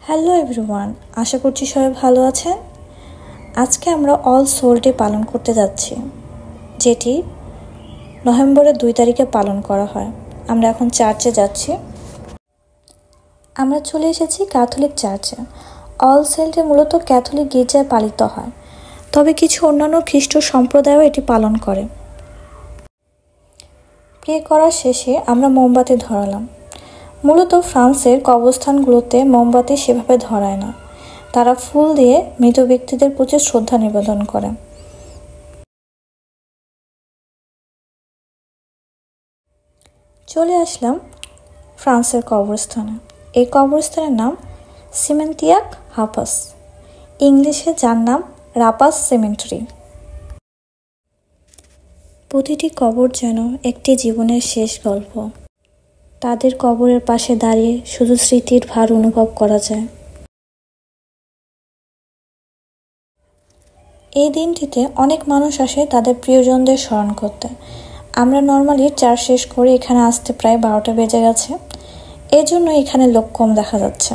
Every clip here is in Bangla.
হ্যালো এভরিওয়ান, আশা করছি সবাই ভালো আছেন। আজকে আমরা অল সোল ডে পালন করতে যাচ্ছি, যেটি নভেম্বরের 2 তারিখে পালন করা হয়। আমরা এখন চার্চে যাচ্ছি। আমরা চলে এসেছি ক্যাথলিক চার্চে। অল সোল ডে মূলত ক্যাথলিক গির্জায় পালিত হয়, তবে কিছু অন্যান্য খ্রিস্ট সম্প্রদায়ও এটি পালন করে। প্রে করার শেষে আমরা মোমবাতি ধরালাম। মূলত ফ্রান্সের কবরস্থানগুলোতে মোমবাতি সেভাবে ধরায় না, তারা ফুল দিয়ে মৃত ব্যক্তিদের প্রতি শ্রদ্ধা নিবেদন করে। চলে আসলাম ফ্রান্সের কবরস্থানে। এই কবরস্থানের নাম সিমেন্টিয়াক হাপাস, ইংলিশে যার নাম রাপাস সিমেন্টারি। প্রতিটি কবর যেন একটি জীবনের শেষ গল্প। তাদের কবরের পাশে দাঁড়িয়ে শুধু স্মৃতির ভার অনুভব করা যায়। এই দিনটিতে অনেক মানুষ আসে তাদের প্রিয়জনদের স্মরণ করতে। আমরা নর্মালি চার্চ শেষ করে এখানে আসতে প্রায় 12টা বেজে গেছে, এজন্য এখানে লোক কম দেখা যাচ্ছে।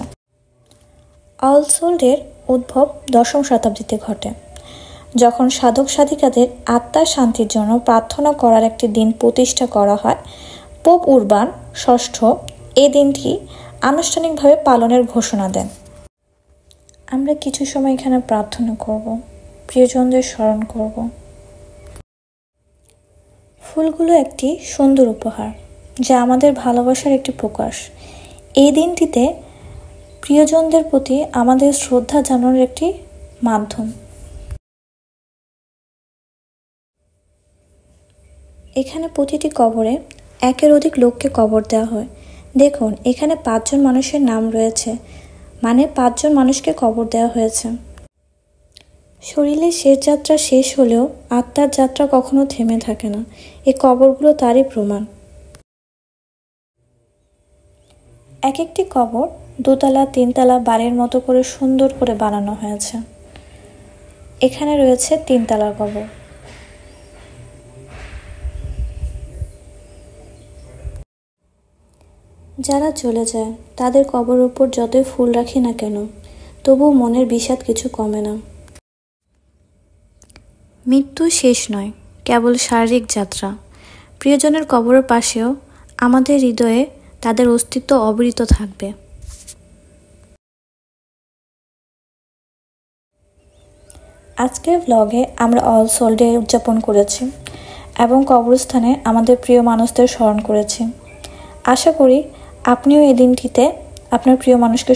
অল সোল ডের উদ্ভব 10ম শতাব্দীতে ঘটে, যখন সাধক সাধিকাদের আত্মার শান্তির জন্য প্রার্থনা করার একটি দিন প্রতিষ্ঠা করা হয়। পোপ উরবান ষষ্ঠ এই দিনটি আনুষ্ঠানিকভাবে পালনের ঘোষণা দেন। আমরা কিছু সময় এখানে প্রার্থনা করব, প্রিয়জনদের স্মরণ করব। ফুলগুলো একটি সুন্দর উপহার, যা আমাদের ভালোবাসার একটি প্রকাশ। এই দিনটিতে প্রিয়জনদের প্রতি আমাদের শ্রদ্ধা জানানোর একটি মাধ্যম। এখানে প্রতিটি কবরে একের অধিক লোককে কবর দেওয়া হয়। দেখুন, এখানে 5 জন মানুষের নাম রয়েছে, মানে 5 জন মানুষকে কবর দেওয়া হয়েছে। শরীরের শেষ যাত্রা শেষ হলেও আত্মার যাত্রা কখনো থেমে থাকে না। এই কবরগুলো তারই প্রমাণ। এক একটি কবর 2 তলা 3 তলা বাড়ির মতো করে সুন্দর করে বানানো হয়েছে। এখানে রয়েছে 3 তলার কবর। যারা চলে যায় তাদের কবরের উপর যতই ফুল রাখি না কেন, তবুও মনের বিষাদ কিছু কমে না। মৃত্যু শেষ নয়, কেবল শারীরিক যাত্রা। প্রিয়জনের কবরের পাশেও আমাদের হৃদয়ে তাদের অস্তিত্ব অবিরত থাকবে। আজকের ব্লগে আমরা অল সোল ডে উদযাপন করেছি এবং কবরস্থানে আমাদের প্রিয় মানুষদের স্মরণ করেছি। আশা করি আপনিও এই দিনটিতে আপনার প্রিয় মানুষকে